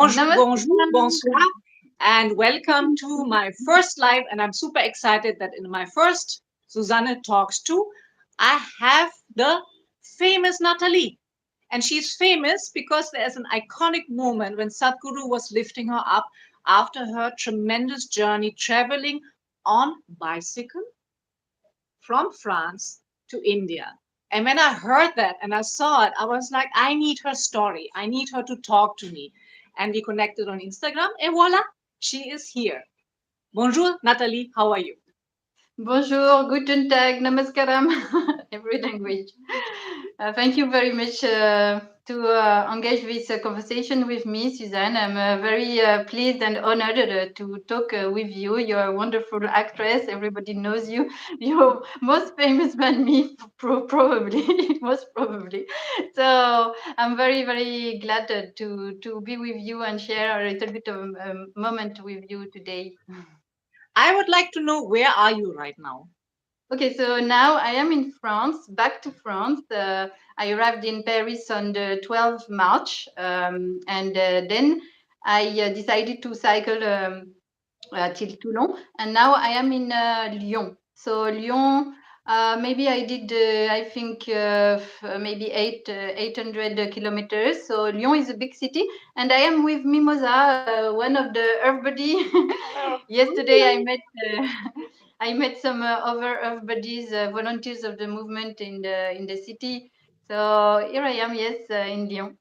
Bonjour, bonjour, Namaskar. bonsoir, and welcome to my first live. And I'm super excited that in my first Suzanne Talks too, I have the famous Nathalie. And she's famous because there's an iconic moment when Sadhguru was lifting her up after her tremendous journey traveling on bicycle from France to India. And when I heard that and I saw it, I was like, I need her story. I need her to talk to me. And we connected on Instagram, and voila, she is here. Bonjour, Nathalie. How are you? Bonjour, guten Tag, namaskaram, every language. Thank you very much to engage this conversation with me, Suzanne. I'm very pleased and honored to talk with you. You're a wonderful actress. Everybody knows you. You're most famous than me, probably, most probably. So I'm very, very glad to be with you and share a little bit of a moment with you today. I would like to know, where are you right now? Okay, so now I am in France, back to France. I arrived in Paris on the 12th March, and then I decided to cycle till Toulon, and now I am in Lyon. So Lyon, maybe I did, I think maybe 800 kilometers. So Lyon is a big city, and I am with Mimosa, one of the Earth Buddy. Yesterday I met. I met some other Earth buddies, volunteers of the movement in the city. So here I am, yes, in Lyon.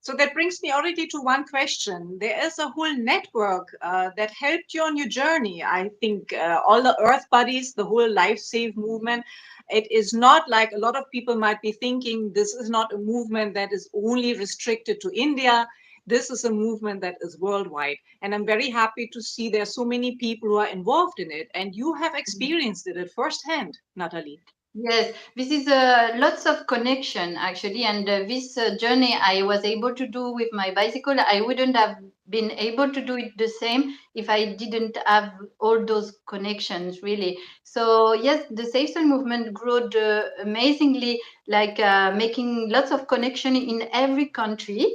So that brings me already to one question. There is a whole network that helped you on your journey. I think all the Earth Buddies, the whole Life Save movement, it is not like a lot of people might be thinking this is not a movement that is only restricted to India. This is a movement that is worldwide. And I'm very happy to see there are so many people who are involved in it. And you have experienced it at firsthand, Nathalie. Yes, this is lots of connection actually, and this journey I was able to do with my bicycle. I wouldn't have been able to do it the same if I didn't have all those connections, really. So yes, the Safe Soil movement grew amazingly, like making lots of connection in every country.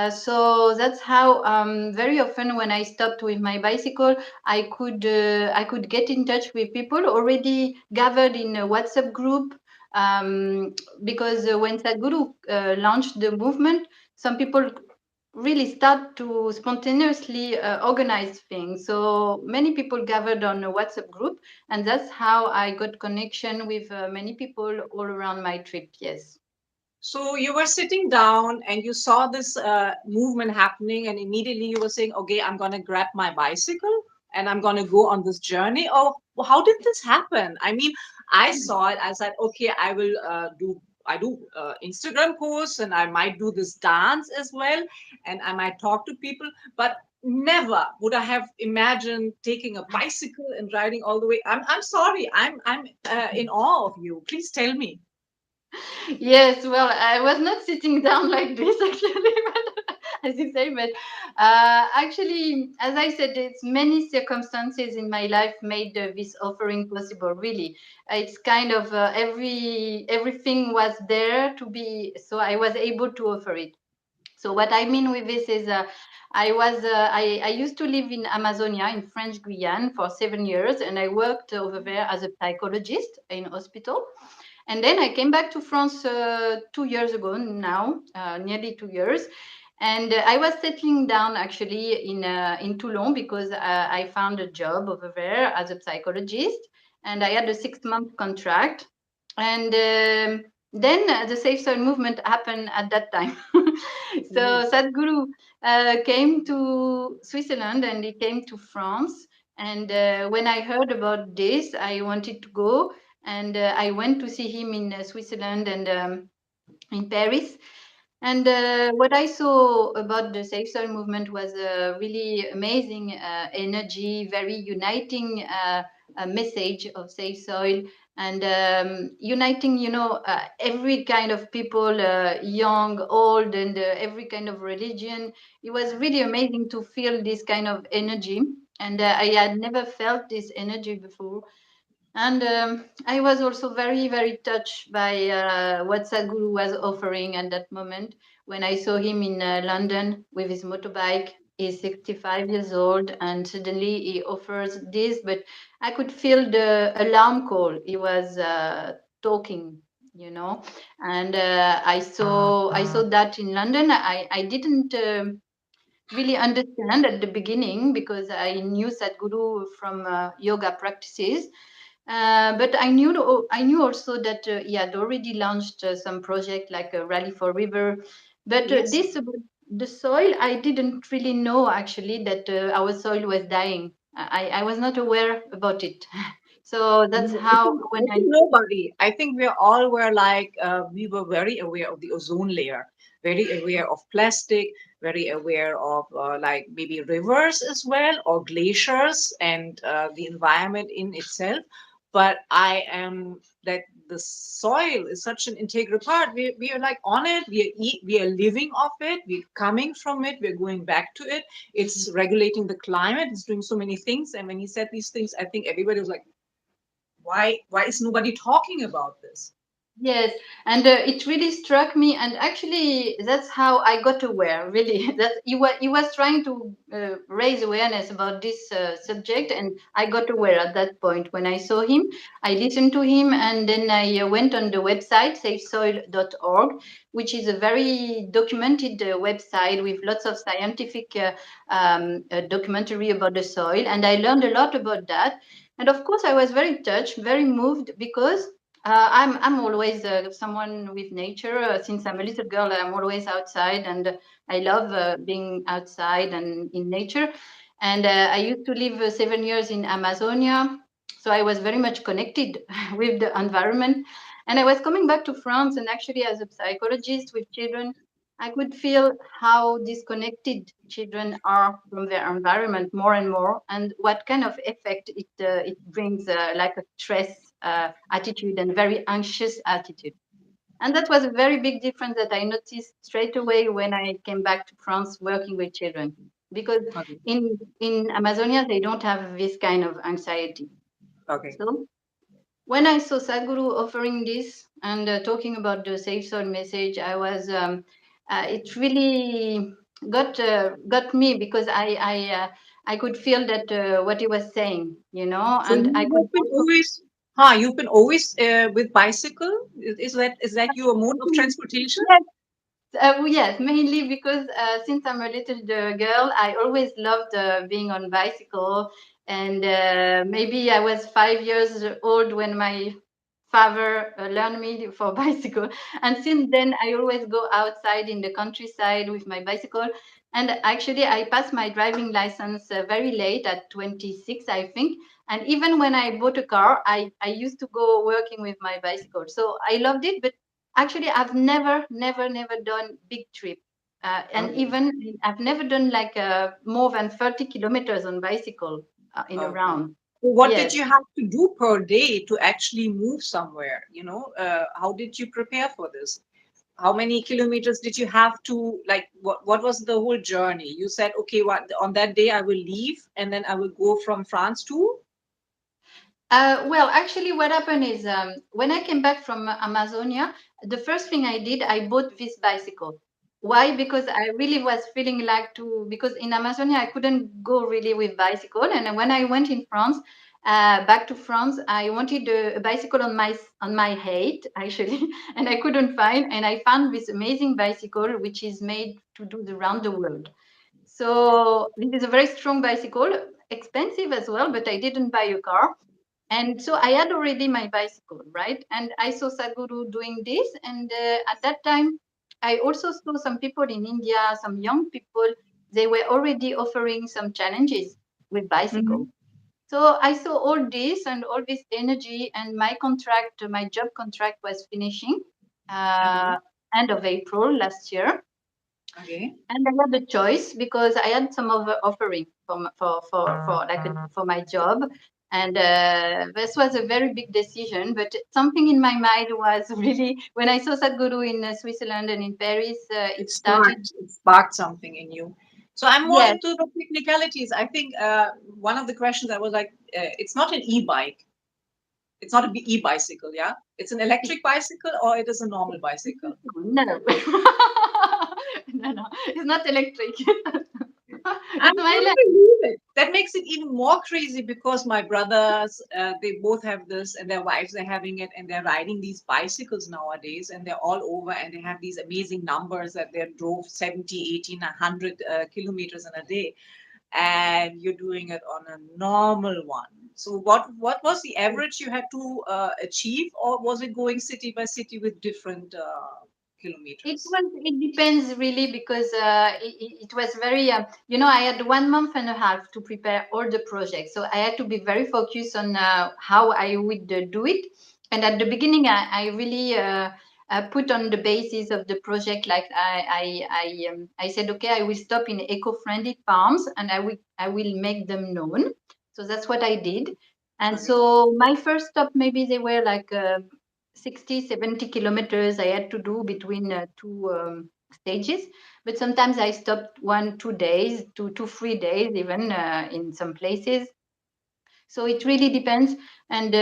So that's how very often when I stopped with my bicycle, I could get in touch with people already gathered in a WhatsApp group. Because when Sadhguru launched the movement, some people really start to spontaneously organize things. So many people gathered on a WhatsApp group, and that's how I got connection with many people all around my trip. Yes. So you were sitting down and you saw this movement happening, and immediately you were saying, "Okay, I'm going to grab my bicycle and I'm going to go on this journey." Oh, how did this happen? I mean, I saw it. I said, "Okay, I will do." I do Instagram posts and I might do this dance as well, and I might talk to people, but never would I have imagined taking a bicycle and riding all the way. I'm sorry. I'm in awe of you. Please tell me. Yes, well, I was not sitting down like this actually, but, as you say, but actually, as I said, it's many circumstances in my life made this offering possible. Really, it's kind of everything was there to be, so I was able to offer it. So what I mean with this is, I used to live in Amazonia in French Guyana for 7 years, and I worked over there as a psychologist in hospital. And then I came back to France 2 years ago now, nearly 2 years. And I was settling down actually in Toulon because I found a job over there as a psychologist, and I had a 6 month contract. And then the Safe Soil movement happened at that time. So Sadhguru came to Switzerland and he came to France. And when I heard about this, I wanted to go, and I went to see him in Switzerland and in Paris. And what I saw about the Safe Soil movement was a really amazing energy, very uniting message of Safe Soil, and uniting, every kind of people, young, old, and every kind of religion. It was really amazing to feel this kind of energy. And I had never felt this energy before. And I was also very, very touched by what Sadhguru was offering at that moment when I saw him in London with his motorbike. He's 65 years old, and suddenly he offers this, but I could feel the alarm call. He was talking, you know, and I saw that in London. I didn't really understand at the beginning because I knew Sadhguru from yoga practices. But I knew also that he had already launched some project like a Rally for River. But Yes. this about the soil, I didn't really know actually that our soil was dying. I was not aware about it. So that's No, I how think when I I think nobody. I think we all were like we were very aware of the ozone layer, very aware of plastic, very aware of like maybe rivers as well or glaciers and the environment in itself. But I am that the soil is such an integral part. We are like on it. We are living off it. We're coming from it. We're going back to it. It's regulating the climate. It's doing so many things. And when he said these things, I think everybody was like, why is nobody talking about this? Yes, and it really struck me, and actually, that's how I got aware. Really, that he was trying to raise awareness about this subject, and I got aware at that point when I saw him. I listened to him, and then I went on the website safesoil.org, which is a very documented website with lots of scientific documentary about the soil, and I learned a lot about that. And of course, I was very touched, very moved because I'm always someone with nature. Since I'm a little girl, I'm always outside, and I love being outside and in nature. And I used to live 7 years in Amazonia, so I was very much connected with the environment. And I was coming back to France, and actually, as a psychologist with children, I could feel how disconnected children are from their environment more and more, and what kind of effect it brings, like a stress attitude and very anxious attitude. And that was a very big difference that I noticed straight away when I came back to France working with children, because Okay. in Amazonia they don't have this kind of anxiety. Okay. So when I saw Sadhguru offering this and talking about the safe soul message, it really got me because I could feel that what he was saying, So and I you could have been also. always, you've been always with bicycle. Is that your mode of transportation? Yes, yes, mainly because since I'm a little girl, I always loved being on bicycle, and maybe I was 5 years old when my father learned me for bicycle, and since then I always go outside in the countryside with my bicycle. And actually, I passed my driving license very late at 26, I think. And even when I bought a car, I used to go working with my bicycle. So I loved it, but actually, I've never done big trip, and Okay. even I've never done like more than 30 kilometers on bicycle in a Okay. round. So what did Yes. you have to do per day to actually move somewhere? How did you prepare for this? How many kilometers did you have to like? What was the whole journey? You said, okay, what on that day I will leave and then I will go from France to. Well, actually, what happened is when I came back from Amazonia, the first thing I did, I bought this bicycle. Why? Because I really was feeling like because in Amazonia, I couldn't go really with bicycle. And when I went in France, back to France, I wanted a bicycle on my height, actually, and I couldn't find. And I found this amazing bicycle, which is made to do the round the world. So this is a very strong bicycle, expensive as well, but I didn't buy a car. And so I had already my bicycle, right? And I saw Sadhguru doing this. And at that time, I also saw some people in India, some young people, they were already offering some challenges with bicycle. Mhm. So I saw all this and all this energy, and my job contract was finishing Okay. uh, end of April last year. Okay. And I had a choice because I had some other offering for my job, and this was a very big decision. But something in my mind was really when I saw Sadhguru in Switzerland and in Paris, it it started. sparked it sparked something in you. So I'm more Yes, into the technicalities. I think one of the questions I was like, it's not an e-bike, it's not a e-bicycle, yeah, it's an it, electric bicycle or it is a normal bicycle. no, no, no, it's not electric. I It's my can't life. believe it. That makes it even more crazy because my brothers, they both have this, and their wives are having it, and they're riding these bicycles nowadays, and they're all over, and they have these amazing numbers that they drove 70, 80, 100 kilometers in a day, and you're doing it on a normal one. So, what was the average you had to achieve, or was it going city by city with different kilometers? It depends really because it was very I had 1 month and a half to prepare all the projects, so I had to be very focused on how I would do it. And at the beginning I really put on the basis of the project, like I said, okay, I will stop in eco-friendly farms and I will make them known. So that's what I did. And Okay. so my first stop, maybe they were like 60, 70 kilometers I had to do between two stages. But sometimes I stopped 1, 2 days, 2, 3 days, even in some places. So it really depends. And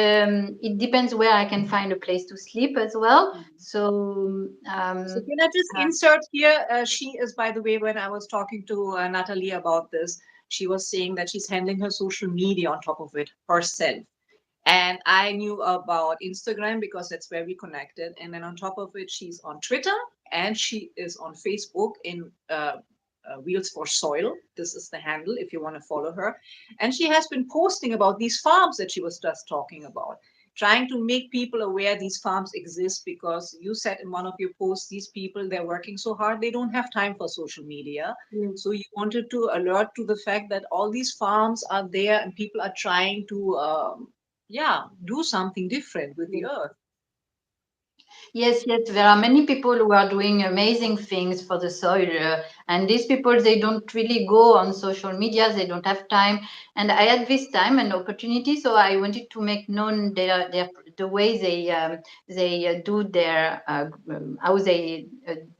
it depends where I can find a place to sleep as well. So, So can I just uh, insert here? She is, by the way, when I was talking to Natalie about this, she was saying that she's handling her social media on top of it herself. And I knew about Instagram because that's where we connected. And then on top of it, she's on Twitter and she is on Facebook in Wheels for Soil. This is the handle if you want to follow her. And she has been posting about these farms that she was just talking about, trying to make people aware these farms exist, because you said in one of your posts, these people, they're working so hard, they don't have time for social media. So you wanted to alert to the fact that all these farms are there and people are trying to yeah, do something different with the earth. yes, yes, there are many people who are doing amazing things for the soil, and these people, they don't really go on social media. They don't have time, and I had this time and opportunity, so I wanted to make known the way they do their how they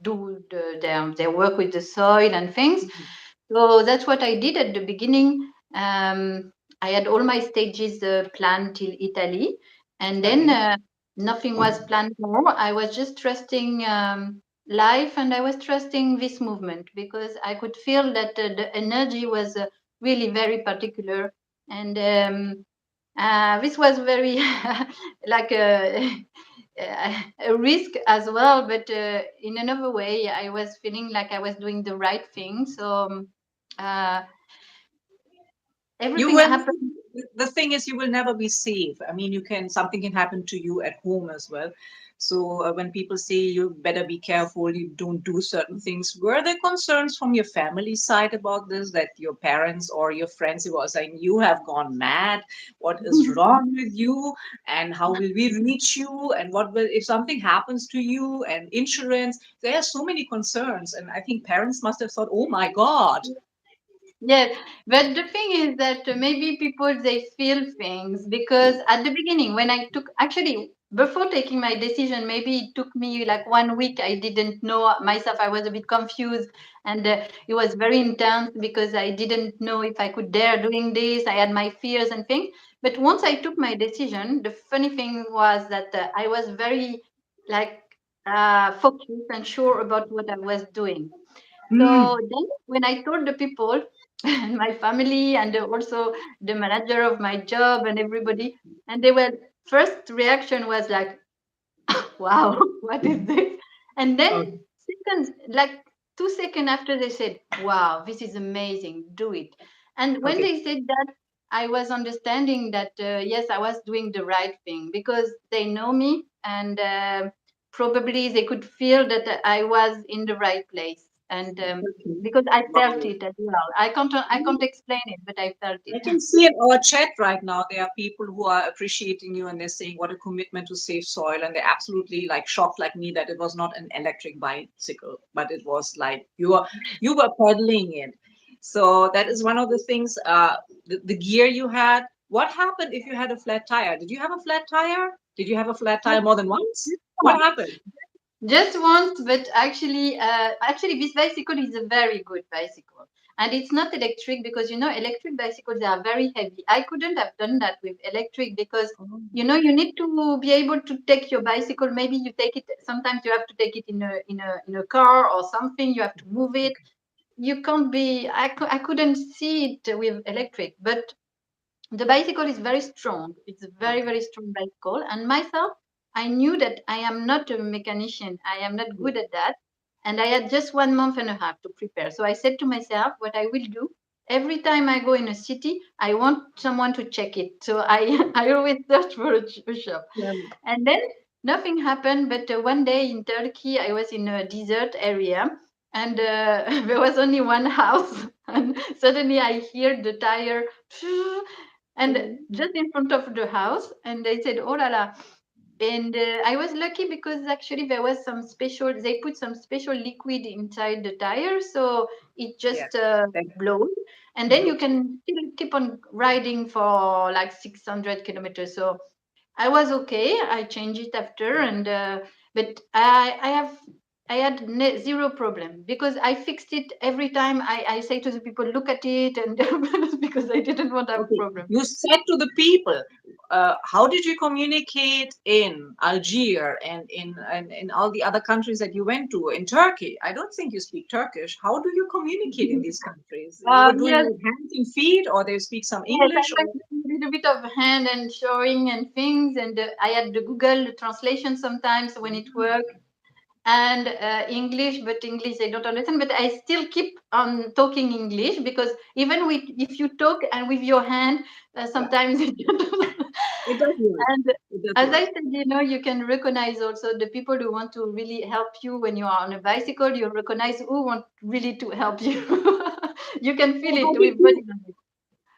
do their work with the soil and things. Mhm. So that's what I did at the beginning. I had all my stages planned till Italy, and then Okay. nothing was planned more. I was just trusting life, and I was trusting this movement because I could feel that the energy was really very particular, and this was very like a risk as well, but in another way, I was feeling like I was doing the right thing. So uh, You everything will, happened. the thing is, you will never be safe. I mean, you can, something can happen to you at home as well. So when people say you better be careful, you don't do certain things, were there concerns from your family side about this, that your parents or your friends were saying you have gone mad, what is wrong with you, and how will we reach you, and what will, if something happens to you, and insurance? There are so many concerns, and I think parents must have thought, oh my god. Yes, but the thing is that maybe people, they feel things because at the beginning, when I took, actually before taking my decision, maybe it took me like 1 week. I didn't know myself. I was a bit confused, and it was very intense because I didn't know if I could dare doing this. I had my fears and things. But once I took my decision, the funny thing was that I was very like focused and sure about what I was doing. So Hmm. then, when I told the people, and my family, and also the manager of my job, and everybody, and they were, first reaction was like, "Wow, what is this?" And then Okay. seconds, like 2 seconds after, they said, "Wow, this is amazing. Do it." And when Okay. they said that, I was understanding that yes, I was doing the right thing because they know me, and probably they could feel that I was in the right place, and because I felt Wow. it as well. I can't explain it, but I felt I it. can see in our chat right now, there are people who are appreciating you and they're saying what a commitment to save soil. And they're absolutely like shocked like me that it was not an electric bicycle, but it was like you were pedaling it. So that is one of the things, the gear you had. What happened if you had a flat tire? Did you have a flat tire? Did you have a flat tire more than once? What happened? Just once, but actually, this bicycle is a very good bicycle, and it's not electric because electric bicycles, they are very heavy. I couldn't have done that with electric because Oh, you need to be able to take your bicycle. Maybe you take it. Sometimes you have to take it in a car or something. You have to move it. okay. you can't be. I couldn't see it with electric, but the bicycle is very strong. It's a very, Okay. very strong bicycle. And myself, I knew that I am not a mechanician. I am not Yeah. good at that. And I had just 1 month and a half to prepare. So I said to myself, what I will do, every time I go in a city, I want someone to check it. So I, I always search for a shop. Yeah. And then nothing happened. But one day in Turkey, I was in a desert area and there was only one house. And suddenly I hear the tire and Mhm. just in front of the house. And they said, oh la la. And I was lucky because actually there was some special, they put some special liquid inside the tire. So it Yes. just Thank blows. And then you blows. can still keep on riding for like 600 kilometers. So I was okay. I changed it after, and but I had zero problem because I fixed it every time. I say to the people, look at it, and because I didn't want to have Okay, problem. you said to the people, how did you communicate in Algiers and in all the other countries that you went to? In Turkey, I don't think you speak Turkish. How do you communicate in these countries? You were doing Yes, with hands and feet, or they speak some yes, I English, like or a little bit of hand and showing and things, and I had the Google translation sometimes when it worked. And English, but English I don't understand. But I still keep on talking English because even with if you talk and with your hand, yeah, sometimes it it does work. and It does as work. I said, you can recognize also the people who want to really help you when you are on a bicycle. You recognize who want really to help you. You can So feel it how did with body you language.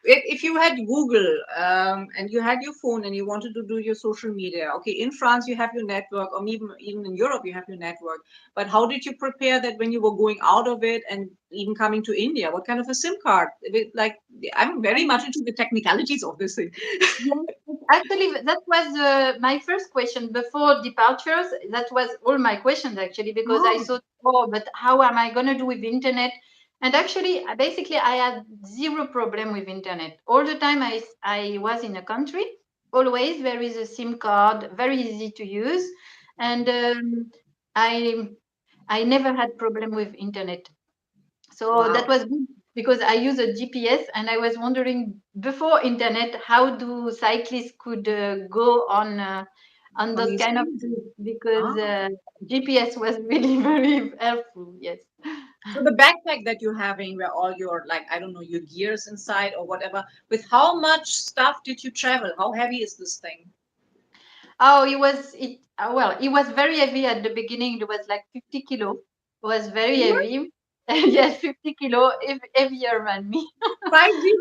if you had Google and you had your phone and you wanted to do your social media, okay, in France you have your network, or even in Europe you have your network. But how did you prepare that when you were going out of it and even coming to India? What kind of a SIM card? Like, I'm very much into the technicalities of this thing. Yes, actually, that was my first question before departures. That was all my questions actually, because I Oh, thought, oh, but how am I going to do with internet? And actually, basically, I had zero problem with internet. All the time I was in a country, always there is a SIM card, very easy to use. And I I never had problem with internet. So that wow. was good because I use a GPS and I was wondering before internet how do cyclists could go on On those these kind of things. trips because Ah. GPS was really very helpful. Yes. So the backpack that you're having, where all your, like, I don't know, your gears inside or whatever, with how much stuff did you travel? How heavy is this thing? Oh, it was very heavy at the beginning. It was like 50 kilo. It was very What? heavy. Yes, 50 kilo, heavier than me. 50?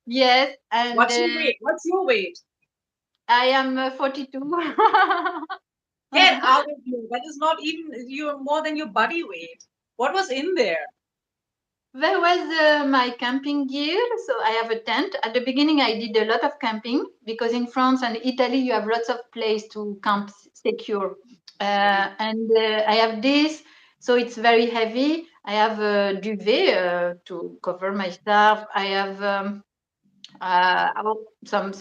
Yes, and What's your weight? What's your weight? I am 42. Get out of here. That is not even, you're more than your body weight. What was in there? There was my camping gear. So I have a tent. At the beginning, I did a lot of camping because in France and Italy, you have lots of place to camp secure. And I have this, so it's very heavy. I have a duvet to cover my stuff. I have some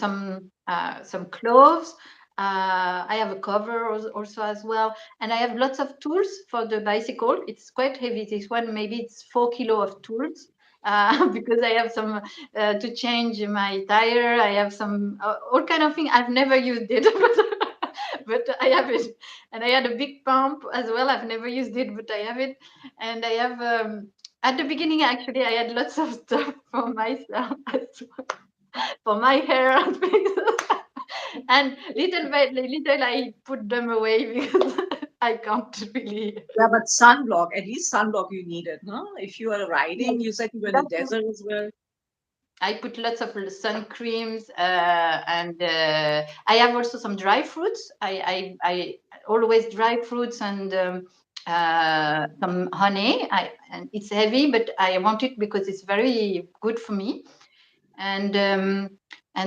clothes. I have a cover also as well, and I have lots of tools for the bicycle. It's quite heavy. This one maybe it's 4 kilo of tools. Because I have some to change my tire. I have some all kind of thing. I've never used it, but I have it, and I had a big pump as well. I've never used it, but I have it, and I have. At the beginning, actually, I had lots of stuff for myself as well, for my hair and things. And little by little, I put them away because I can't really. Yeah, but sunblock, at least sunblock you needed, no? If you are riding, Yes, you said you were in the that's desert as well. I put lots of sun creams and I have also some dry fruits. I always dry fruits and some honey. And it's heavy, but I want it because it's very good for me. And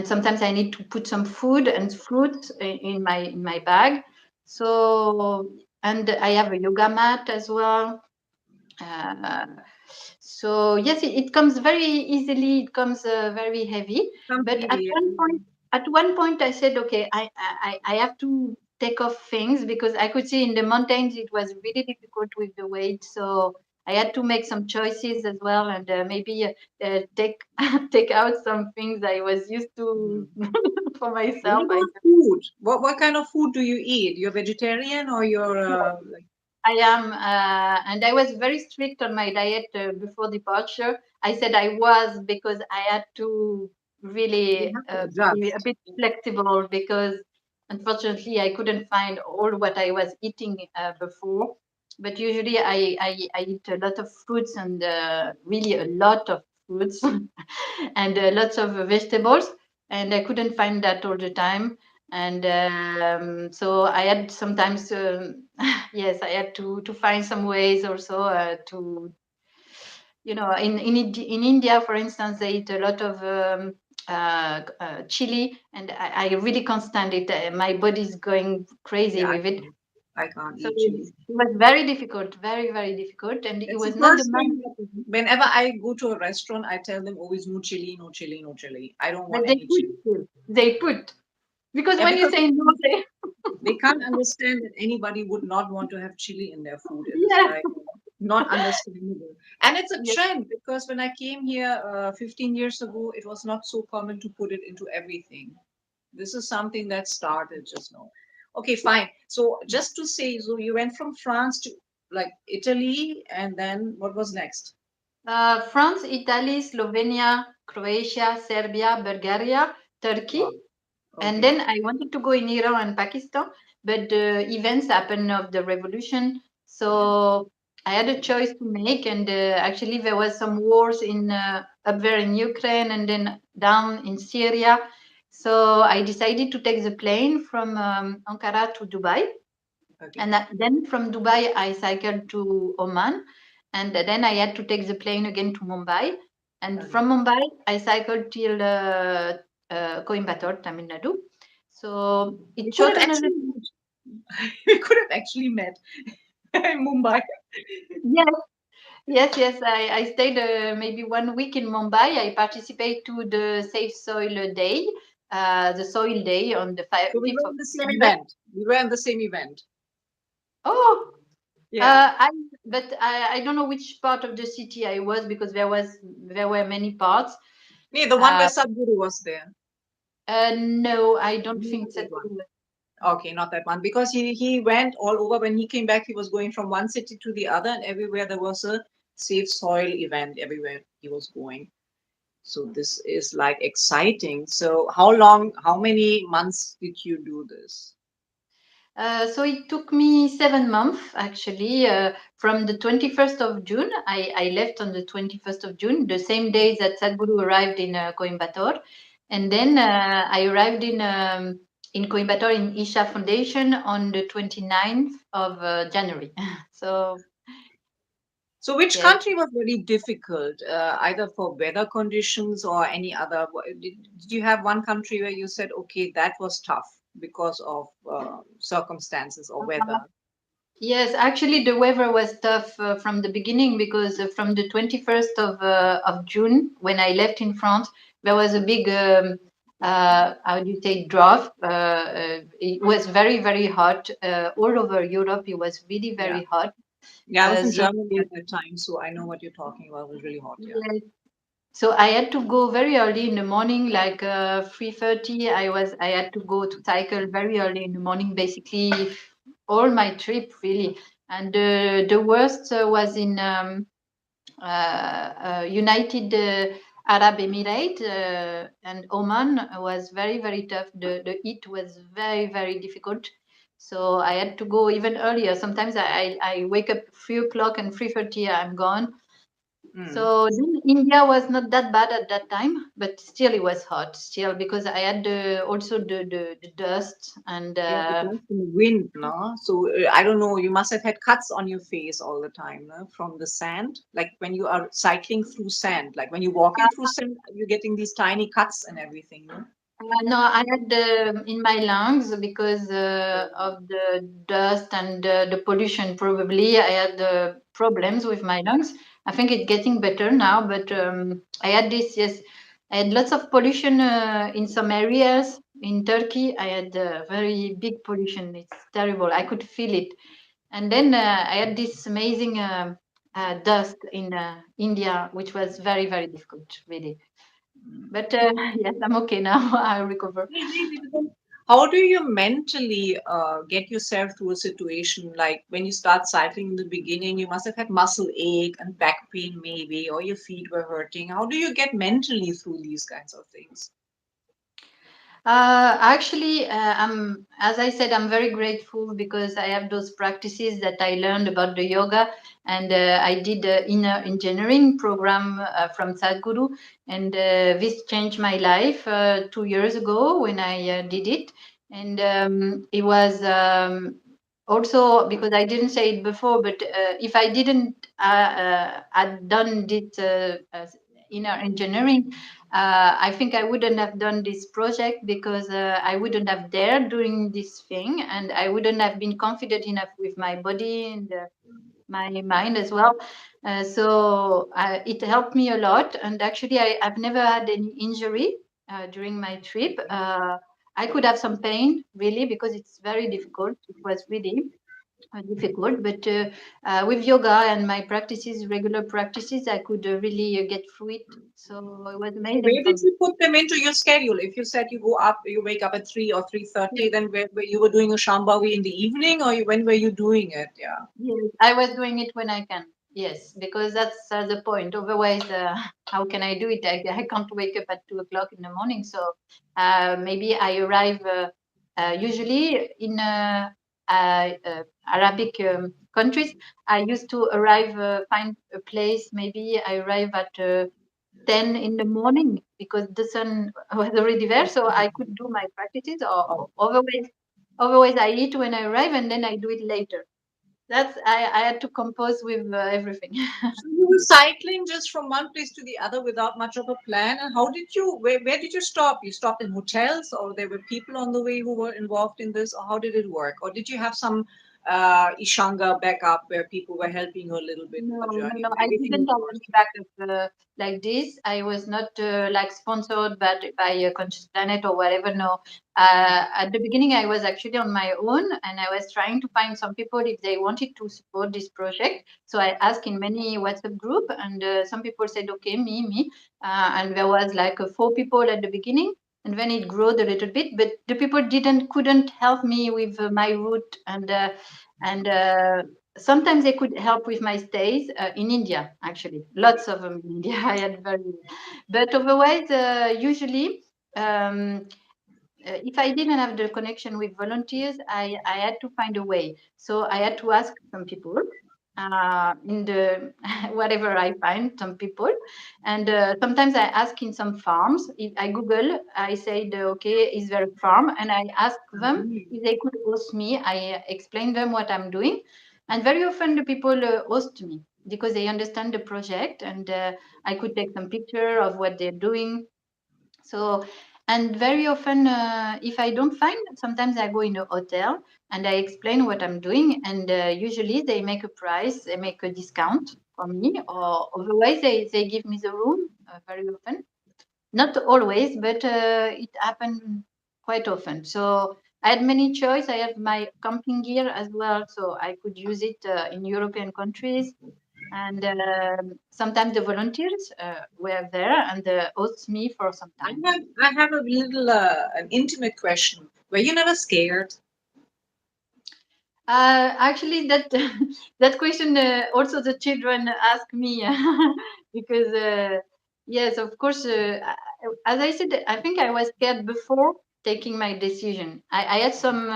sometimes I need to put some food and fruit in my bag. So and I have a yoga mat as well. Uh, so yes, it comes very easily. It comes very heavy. Sounds But easy. Yeah. at one point, I said, okay, I have to take off things because I could see in the mountains it was really difficult with the weight. So I had to make some choices as well, and maybe take take out some things I was used to Mm. for What myself. about food? What kind of food do you eat? You're vegetarian or you're like? I am, and I was very strict on my diet before departure. I said I was because I had to You really have to be a adjust. bit flexible because unfortunately I couldn't find all what I was eating before. But usually I eat a lot of fruits and really a lot of fruits and lots of vegetables, and I couldn't find that all the time. And so I had sometimes yes, I had to find some ways also to, you know, in India, for instance, they eat a lot of chili, and I really can't stand it. My body's going crazy Yeah, with it. I can't So eat chili. it was very difficult, very, very difficult. And it That's the was not the first money, thing. Whenever I go to a restaurant, I tell them always no chili, no chili, no chili. I don't but want any chili. they put, because Yeah, when you because say no, they, they can't understand that anybody would not want to have chili in their food. It is yeah, like not understandable. And it's a yes, trend because when I came here 15 years ago, it was not so common to put it into everything. This is something that started just now. Okay, fine. So just to say, so you went from France to like Italy, and then what was next? France, Italy, Slovenia, Croatia, Serbia, Bulgaria, Turkey. Wow. And Okay. then I wanted to go in Iran and Pakistan, but the events happened of the revolution. Yeah. So I had a choice to make, and actually there was some wars in up there in Ukraine and then down in Syria. So I decided to take the plane from Ankara to Dubai, Okay. and then from Dubai I cycled to Oman, and then I had to take the plane again to Mumbai, and Okay. from Mumbai I cycled till Coimbatore, Tamil Nadu. So We it could took have another. actually met. We could have actually met in Mumbai. Yes, yes, yes. I stayed maybe 1 week in Mumbai. I participate to the Safe Soil Day, the Soil Day on the So we 5th were of in the same September. event. We were in the same event. Oh, Yeah. I but I don't know which part of the city I was because there were many parts. Nee, the one where Uh, Sadhguru was there. no, I don't Not think that that. one. Okay, not that one. Because he went all over. When he came back, he was going from one city to the other, and everywhere there was a safe soil event. Everywhere he was going. So this is like exciting. So how long, how many months did you do this? So it took me 7 months actually. From the 21st of June, I left on the 21st of June, the same day that Sadhguru arrived in Coimbatore. And then I arrived in Coimbatore in Isha Foundation on the 29th of January. So, So which yes. country was very difficult, either for weather conditions or any other? Did you have one country where you said, okay, that was tough because of circumstances or weather? Yes, actually, the weather was tough from the beginning because from the 21st of June, when I left in France, there was a big, how do you say, drought. It was very, very hot. All over Europe, it was really Yeah. very hot. Yeah, I was in So, Germany at that time, so I know what you're talking about. It was really hot, yeah. yes. So I had to go very early in the morning, like 3:30. I had to go to cycle very early in the morning, basically all my trip really. And the worst was in United Arab Emirates and Oman was very, very tough. The heat was very, very difficult. So I had to go even earlier. Sometimes I wake up 3 o'clock and 3:30 I'm gone. Mm. So then India was not that bad at that time, but still it was hot still because I had also the dust and Yeah, the dust and the wind, no? So I don't know, you must have had cuts on your face all the time, no? From the sand. Like when you are cycling through sand, like when you're walking through sand, you're getting these tiny cuts and everything, no? no, I had in my lungs because of the dust and the pollution. Probably I had problems with my lungs. I think it's getting better now, but I had this. Yes, I had lots of pollution in some areas in Turkey. I had very big pollution. It's terrible. I could feel it. And then I had this amazing dust in India, which was very, very difficult, really. But yes, I'm okay now. I recover. Really, really, but then how do you mentally get yourself through a situation like when you start cycling in the beginning, you must have had muscle ache and back pain maybe, or your feet were hurting. How do you get mentally through these kinds of things? Actually, as I said, I'm very grateful because I have those practices that I learned about the yoga, and I did the inner engineering program from Sadhguru, and this changed my life 2 years ago when I did it, and it was also because I didn't say it before, but if I didn't had done this inner engineering, I think I wouldn't have done this project because I wouldn't have dared doing this thing, and I wouldn't have been confident enough with my body and my mind as well. So it helped me a lot. And actually, I've never had any injury during my trip. I could have some pain, really, because it's very difficult. It was really difficult, but with yoga and my practices, regular practices, I could really get through it. So it was So amazing where for did me. you put them into your schedule? If you said you go up, you wake up at 3 or 3:30, then where you were doing a Shambhavi in the evening, or when were you doing it? Yeah. Yes, I was doing it when I can. Yes, because that's the point. Otherwise, how can I do it? I can't wake up at 2 o'clock in the morning. So maybe I arrive usually in Arabic countries. I used to arrive, find a place. Maybe I arrive at 10 in the morning because the sun was already there. So I could do my practices, or otherwise I eat when I arrive and then I do it later. I had to compose with everything. So you were cycling just from one place to the other without much of a plan. And how did you, where did you stop? You stopped in hotels, or there were people on the way who were involved in this, or how did it work? Or did you have some Ishanga backup where people were helping you a little bit in No, the no, journey, no. or I everything didn't was have yours? any backup like this. I was not like sponsored by Conscious Planet or whatever. No. At the beginning, I was actually on my own, and I was trying to find some people if they wanted to support this project. So I asked in many WhatsApp group, and some people said, "Okay, me." And there was like four people at the beginning, and then it grew a little bit. But the people couldn't help me with my route and sometimes they could help with my stays in India, actually. Lots of them in India. I had very, but otherwise, usually, um, if I didn't have the connection with volunteers, I had to find a way. So I had to ask some people in the whatever I find, some people. And sometimes I ask in some farms. If I Google, I said, okay, is there a farm? And I ask them if they could host me. I explain them what I'm doing. And very often the people host me because they understand the project and I could take some picture of what they're doing. So, and very often, if I don't find, sometimes I go in a hotel and I explain what I'm doing, and usually they make a price, they make a discount for me, or otherwise they give me the room very often. Not always, but it happened quite often. So I had many choice. I have my camping gear as well, so I could use it in European countries. And sometimes the volunteers were there and host me for some time. I have a little, an intimate question. Were you never scared? Actually, that that question also the children ask me because yes, of course. As I said, I think I was scared before taking my decision. I had some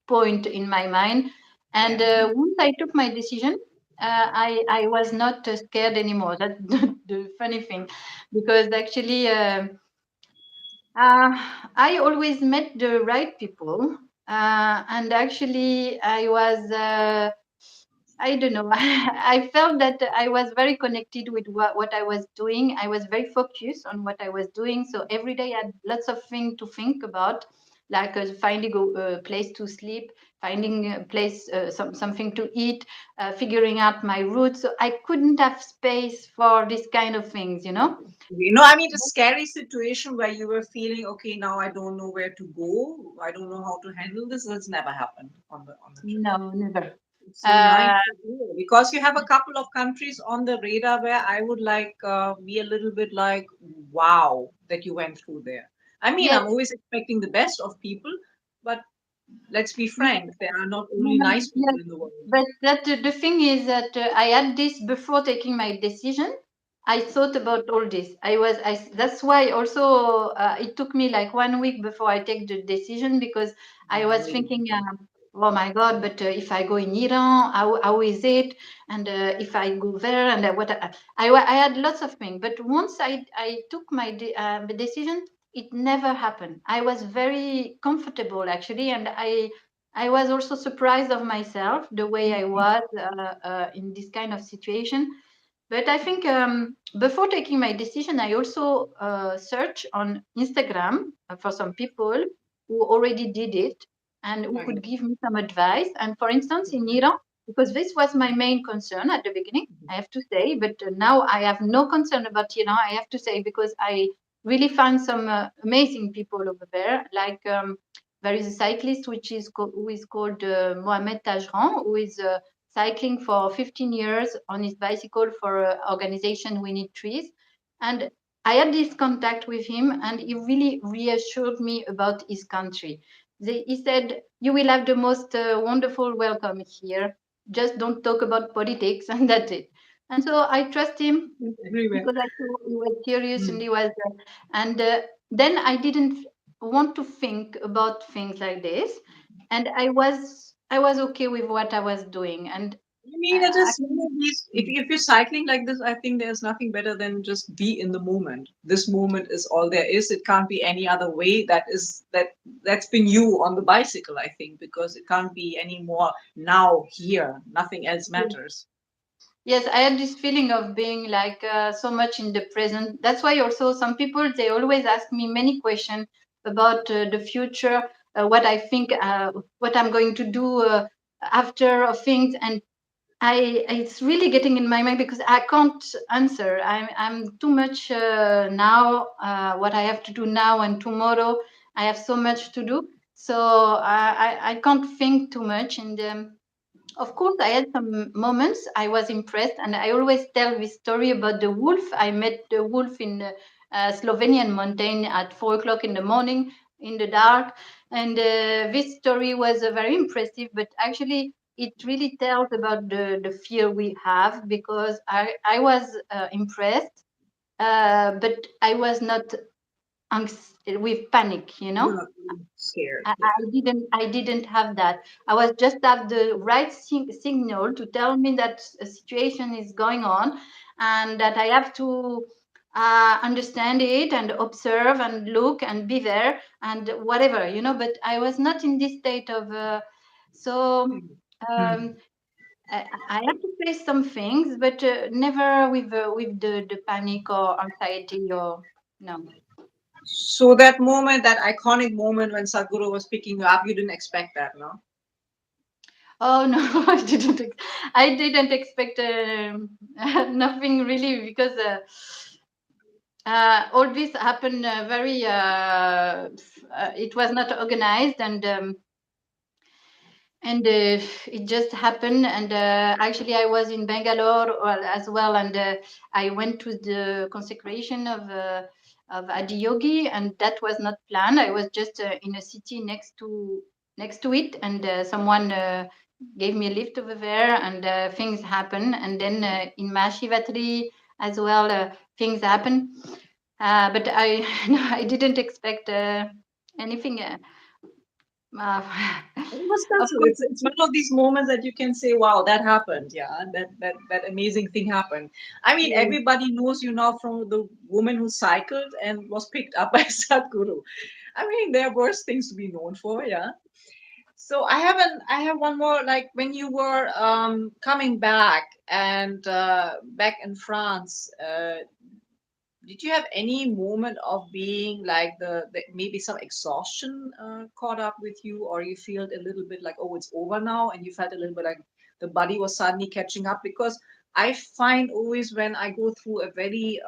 point in my mind, and Yeah. once I took my decision, I was not scared anymore. That's the funny thing, because actually. I always met the right people, and actually, I was. I don't know. I felt that I was very connected with what I was doing. I was very focused on what I was doing. So every day I had lots of things to think about, like finding a place to sleep, finding a place, something to eat, figuring out my route. So I couldn't have space for this kind of things, you know? I mean, the scary situation where you were feeling, okay, now I don't know where to go. I don't know how to handle this. That's never happened on the trip. No, never. It's so nice Uh, to hear because you have a couple of countries on the radar where I would like be a little bit like, wow, that you went through there. I mean, yes, I'm always expecting the best of people, but let's be frank, there are not only no, nice yes, people in the world. but the thing is that I had this before taking my decision. I thought about all this. That's why also it took me like 1 week before I take the decision because I was Right. thinking, oh my God, but if I go in Iran, how is it? And if I go there, and I had lots of things. But once I took my decision, it never happened. I was very comfortable actually, and I was also surprised of myself the way I was in this kind of situation. But I think before taking my decision, I also searched on Instagram for some people who already did it and who Right. could give me some advice. And for instance, in Iran, because this was my main concern at the beginning, I have to say, but now I have no concern about Iran, I have to say, because I really found some amazing people over there. Like there is a cyclist who is called Mohamed Tajran, who is cycling for 15 years on his bicycle for an organization We Need Trees. And I had this contact with him, and he really reassured me about his country. He said, "You will have the most wonderful welcome here. Just don't talk about politics," and that's it. And so I trust him Everywhere. because I saw he was serious and Mm. he was, and then I didn't want to think about things like this, and I was okay with what I was doing, and I mean, it is actually, one of these. If you're cycling like this, I think there's nothing better than just be in the moment. This moment is all there is. It can't be any other way. That's been you on the bicycle, I think, because it can't be any more now here. Nothing else matters. yes, I had this feeling of being like so much in the present. That's why also some people they always ask me many questions about the future, what I think, what I'm going to do after things, and it's really getting in my mind because I can't answer. I'm too much now. What I have to do now and tomorrow, I have so much to do, so I can't think too much. And of course, I had some moments I was impressed, and I always tell this story about the wolf. I met the wolf in the Slovenian mountain at 4 o'clock in the morning in the dark, and this story was very impressive. But actually, it really tells about the fear we have because I was impressed, but I was not with panic, you You're know. not really scared. I, Yeah. I I didn't have that. I was just have the right signal to tell me that a situation is going on and that I have to understand it and observe and look and be there and whatever, you know. But I was not in this state of so Hmm. um, I have to face some things, but never with the panic or anxiety or no. So that moment, that iconic moment when Sadhguru was picking you up, you didn't expect that, no? Oh no, I didn't expect nothing really because all this happened very. It was not organized, and it just happened. And actually, I was in Bangalore as well, and I went to the consecration of Adiyogi, and that was not planned. I was just in a city next to it, and someone gave me a lift over there, and things happen. And then in Mashivatri as well, things happen. But I no, I didn't expect anything. Uh, It was of special. course. It's one of these moments that you can say, "Wow, that happened! Yeah, that amazing thing happened." I mean, Yes. everybody knows you now from the woman who cycled and was picked up by Sadhguru. I mean, there are worse things to be known for. Yeah. So I have one more. Like when you were coming back and back in France. Did you have any moment of being like the maybe some exhaustion caught up with you, or you felt a little bit like, oh, it's over now, and you felt a little bit like the body was suddenly catching up? Because I find always when I go through a very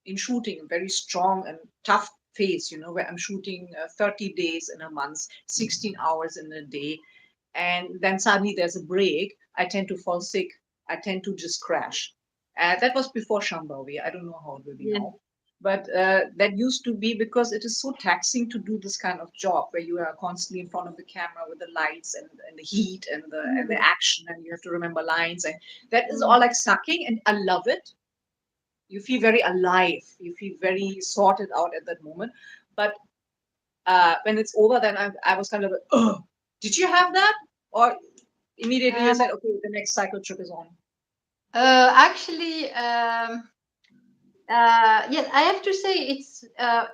in shooting a very strong and tough phase, where I'm shooting 30 days in a month, 16 hours in a day, and then suddenly there's a break, I tend to fall sick. I tend to just crash. That was before Shambhavi. I don't know how it will be Yes. now. But that used to be because it is so taxing to do this kind of job where you are constantly in front of the camera with the lights and the heat and the Mm, action, and you have to remember lines, and that is all mm. like sucking, and I love it. You feel very alive. You feel very sorted out at that moment. But when it's over, then I was kind of like, oh, did you have that? Or immediately you Uh, said, okay, the next cycle trip is on. Actually, yes, I have to say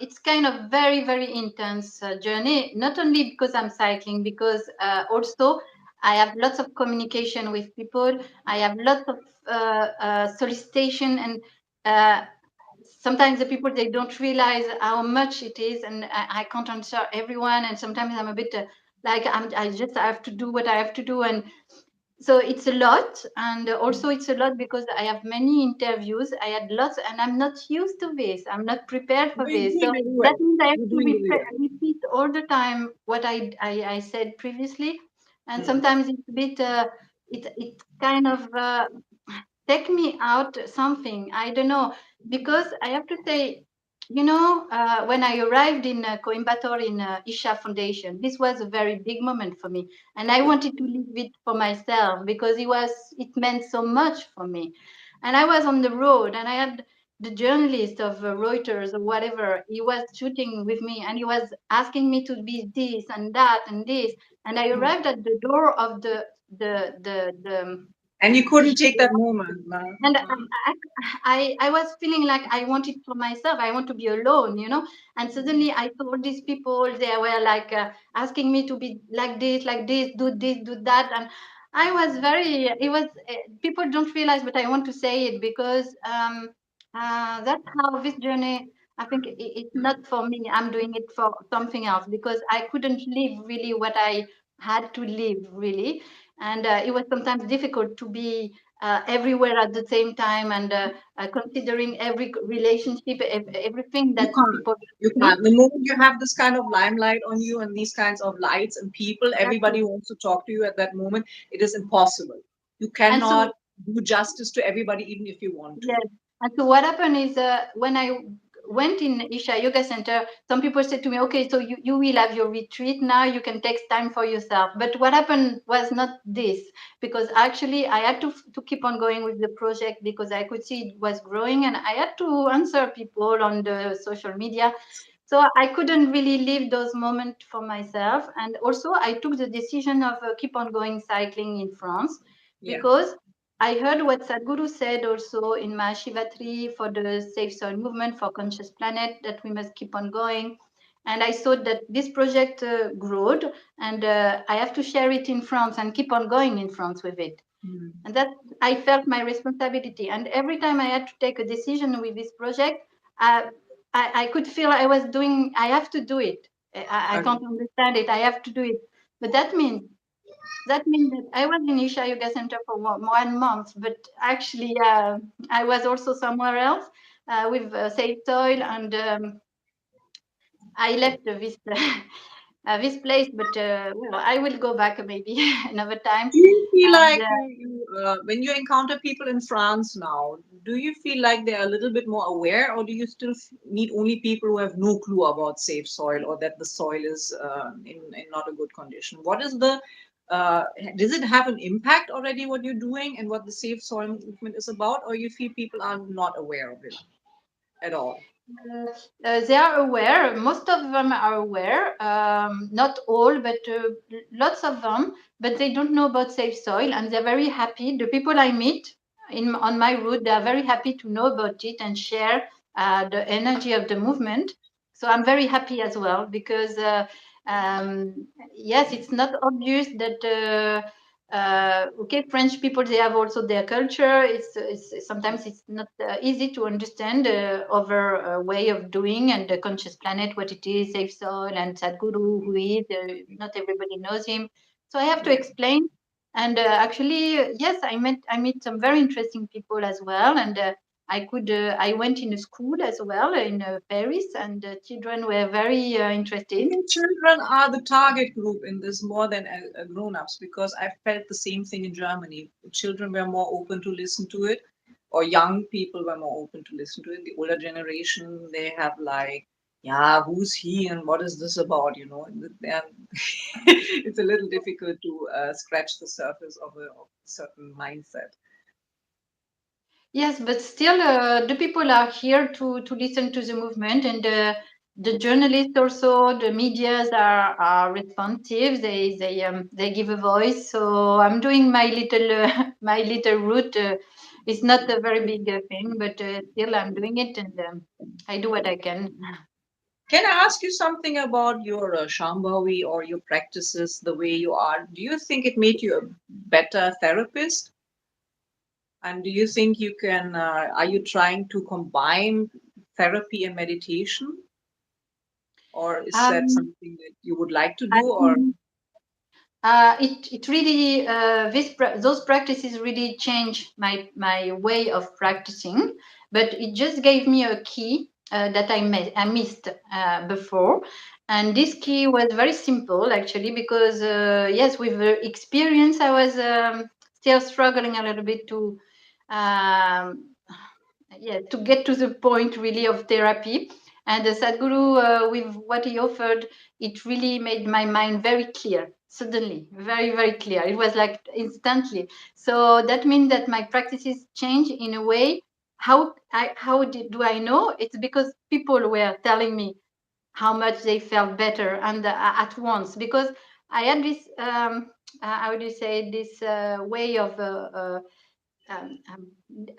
it's kind of very intense journey. Not only because I'm cycling, because also I have lots of communication with people. I have lots of solicitation, and uh, sometimes the people they don't realize how much it is, and I can't answer everyone. And sometimes I'm a bit like I have to do what I have to do, and so it's a lot. And also it's a lot because I have many interviews, I had lots, and I'm not used to this, I'm not prepared for No, you're this. doing So very that well. means I have You're to doing very well. repeat all the time what I said previously. And Hmm. sometimes it's a bit it kind of take me out something, I don't know. Because I have to say, when I arrived in Coimbatore in Isha Foundation, this was a very big moment for me, and I Yeah. wanted to live it for myself because it meant so much for me. And I was on the road, and I had the journalist of Reuters or whatever. He was shooting with me, and he was asking me to be this and that and this. And I Hmm. arrived at the door of the And you couldn't take Isha, that moment, man. and I was feeling like I wanted for myself. I want to be alone. And suddenly I saw these people. They were like asking me to be like this, do that, and I was very. It was people don't realize, but I want to say it because that's how this journey. I think it's not for me. I'm doing it for something else because I couldn't live really what I had to live really, and it was sometimes difficult to be everywhere at the same time, and considering every relationship, everything You that can't. people You do. can't. The moment you have this kind of limelight on you and these kinds of lights and people, everybody Exactly. wants to talk to you at that moment. It is impossible. You And so cannot do justice to everybody, even if you want to. yes. And so what happened is when I went in Isha Yoga Center, some people said to me, okay, so you will have your retreat now, you can take time for yourself. But what happened was not this, because actually I had to keep on going with the project because I could see it was growing, and I had to answer people on the social media. So I couldn't really leave those moments for myself. And also I took the decision of keep on going cycling in France Yeah. because I heard what Sadhguru said also in Mahashivatri for the Safe Soil movement for Conscious Planet, that we must keep on going. And I thought that this project growed, and I have to share it in France and keep on going in France with it. Hmm. And that I felt my responsibility. And every time I had to take a decision with this project, uh, I could feel I have to do it. I Okay. can't understand it. I have to do it. But that means that I was in Isha Yoga Center for 1 month, but actually I was also somewhere else with Safe Soil, and I left this place. But well, I will go back maybe another time. Do you feel And like when you encounter people in France now, do you feel like they're a little bit more aware, or do you still meet only people who have no clue about safe soil or that the soil is in not a good condition? What is the uh, does it have an impact already what you're doing and what the safe soil movement is about, or you feel people are not aware of it at all? they are aware. Most of them are aware. Not all, but lots of them. But they don't know about safe soil, and they're very happy. The people I meet on my route, they are very happy to know about it and share the energy of the movement. So I'm very happy as well because yes, it's not obvious that. Okay, French people, they have also their culture. It's sometimes it's not easy to understand our way of doing, and the conscious planet, what it is, safe soil, and Sadhguru, who he is. Not everybody knows him, so I have to Yeah. explain. And actually, yes, I met some very interesting people as well, and I went in a school as well in Paris, and children were very I interested. think children are the target group in this more than grown-ups, because I felt the same thing in Germany. Children were more open to listen to it, or young people were more open to listen to it. The older generation, they have like, yeah, who's he and what is this about? It's a little difficult to scratch the surface of a certain mindset. Yes, but still, the people are here to listen to the movement, and the journalists also, the medias are responsive. They give a voice. So I'm doing my little my little route. It's not a very big thing, but still I'm doing it, and I do what I can. Can I ask you something about your Shambhavi or your practices, the way you are? Do you think it made you a better therapist? And do you think you can, are you trying to combine therapy and meditation? Or is that Um, something that you would like to do? Or I'm it really those practices really changed my way of practicing, but it just gave me a key that I missed before, and this key was very simple actually because yes, with the experience I was still struggling a little bit to um, yeah, to get to the point really of therapy. And the Sadhguru, with what he offered, it really made my mind very clear, suddenly, very, very clear. It was like instantly. So that means that my practices change in a way. Do I know? It's because people were telling me how much they felt better and at once. Because I had this, how do you say, this way of a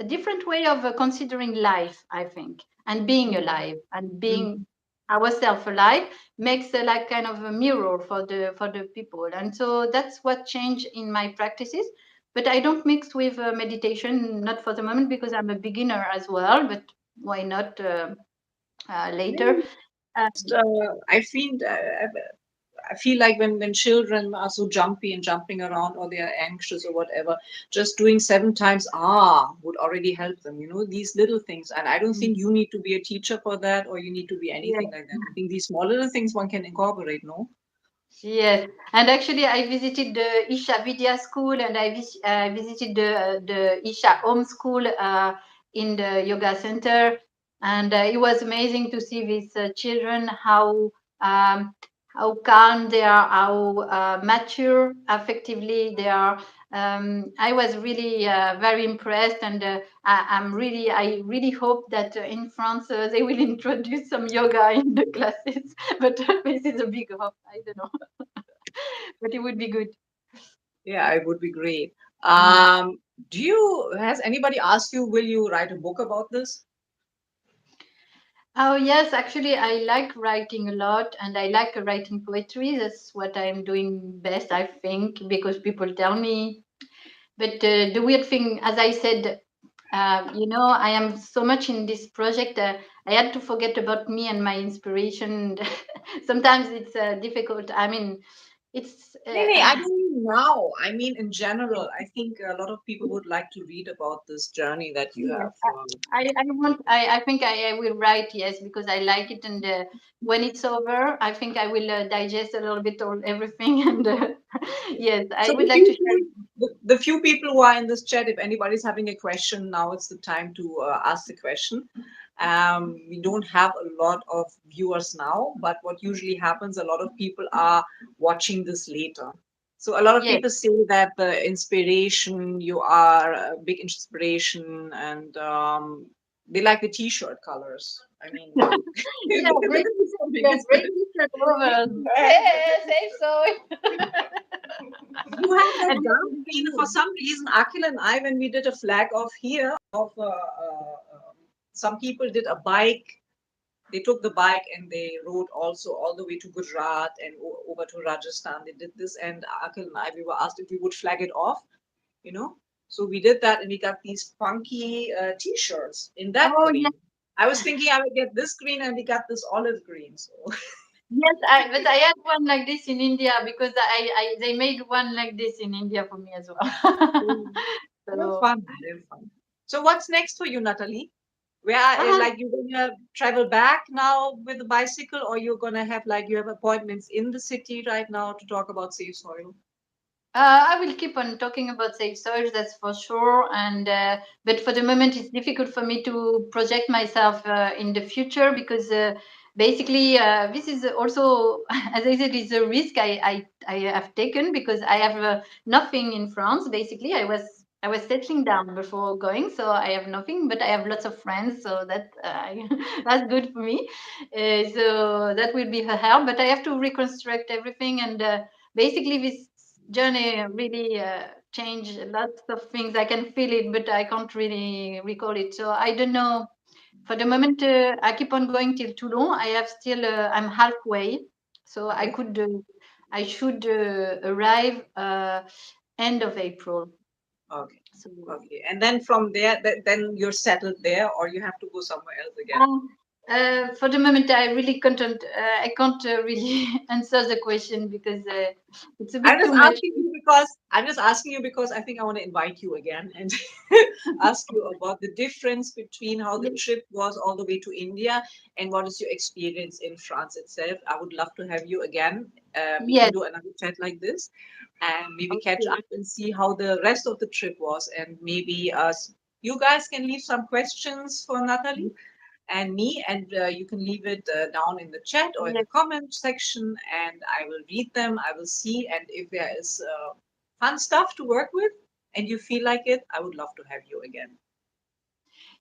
different way of considering life, I think, and being alive and being Mhm. ourselves alive makes like kind of a mirror for the people, and so that's what changed in my practices. But I don't mix with meditation, not for the moment, because I'm a beginner as well. But why not later? Maybe Uh, just, I feel like when children are so jumpy and jumping around, or they are anxious or whatever, just doing 7 times would already help them, these little things. And I don't think you need to be a teacher for that, or you need to be yeah. anything like that. I think these small little things one can incorporate, no? Yes, and actually, I visited the Isha Vidya School, and I visited the Isha Home School in the yoga center, and it was amazing to see these children um, how calm they are, how mature affectively they are. I was really very impressed, and I really hope that in France they will introduce some yoga in the classes. But this is a big hope. I don't know, but it would be good. Yeah, it would be great. Mm. Has anybody asked you, will you write a book about this? Oh yes, actually, I like writing a lot, and I like writing poetry. That's what I'm doing best, I think, because people tell me. But the weird thing, as I said, I am so much in this project. I had to forget about me and my inspiration. Sometimes it's difficult. I mean, it's No, I don't mean now. I mean in general. I think a lot of people would like to read about this journey that you yes, have. I think I will write, yes, because I like it, and when it's over, I think I will digest a little bit of everything, and yes, I So would like to share it. the few people who are in this chat, if anybody's having a question, now it's the time to ask the question. We don't have a lot of viewers now, but what usually happens, a lot of people are watching this later. So a lot of Yes. people say that the inspiration, you are a big inspiration, and they like the T-shirt colors. I mean, Yeah, this great, is so big yeah, great inspiration. picture over. Hey, say so. You have that And dark green. For some reason, Akhil and I, when we did a flag off here, some people did a bike. They took the bike and they rode also all the way to Gujarat and over to Rajasthan. They did this, and Akhil and I, we were asked if we would flag it off, you know. So we did that, and we got these funky T-shirts in that oh yes, green. I was thinking I would get this green, and we got this olive green. So yes, but I had one like this in India because I they made one like this in India for me as well. they're So fun. They're fun. So what's next for you, Natalie? Where are, Uh, like you're gonna travel back now with the bicycle, or you're gonna have like you have appointments in the city right now to talk about safe soil? I will keep on talking about safe soils, that's for sure. And but for the moment, it's difficult for me to project myself in the future because basically this is also, as I said, it's a risk I have taken because I have nothing in France. Basically, I was settling down before going, so I have nothing, but I have lots of friends, so that that's good for me. So that will be a help. But I have to reconstruct everything and. Basically this journey really changed lots of things. I can feel it, but I can't really recall it. So I don't know. For the moment, I keep on going till Toulon. I have still, I'm halfway, so Okay. I should arrive end of April. Okay. So Okay. And then from there, then you're settled there, or you have to go somewhere else again. for the moment, I can't really answer the question because it's a I'm bit just too much. asking you because I'm just asking you because I think I want to invite you again and ask you about the difference between how the Yes, trip was all the way to India and what is your experience in France itself. I would love to have you again. We can yes, do another chat like this and maybe catch okay. up and see how the rest of the trip was. And maybe you guys can leave some questions for Natalie and me, and you can leave it down in the chat or in the Yes. comment section, and I will read them. I will see, and if there is fun stuff to work with, and you feel like it, I would love to have you again.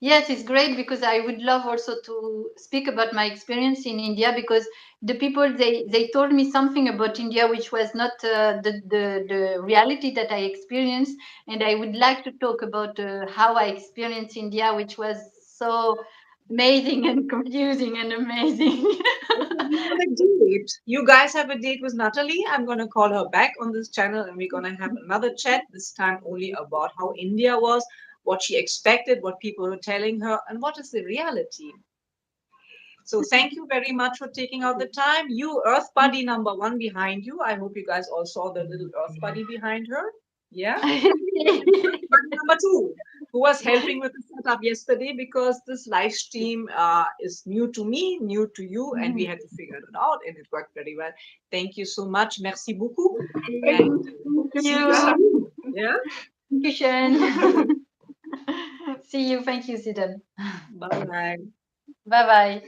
Yes, it's great because I would love also to speak about my experience in India because the people they told me something about India which was not the reality that I experienced, and I would like to talk about how I experienced India, which was so amazing and confusing and amazing. Okay, we have a date. You guys have a date with Natalie. I'm going to call her back on this channel and we're going to have another chat, this time only about how India was, what she expected, what people were telling her, and what is the reality. So thank you very much for taking out the time. You Earth Buddy number one behind you. I hope you guys all saw the little Earth Buddy behind her. Yeah. And Earth Buddy number two, who was helping with the setup yesterday because this live stream is new to me, new to you, and we had to figure it out, and it worked very well. Thank you so much. Merci beaucoup. And Thank see you you. soon. Yeah. Thank you, Sean. See you. Thank you, Sidan. Bye bye. Bye bye.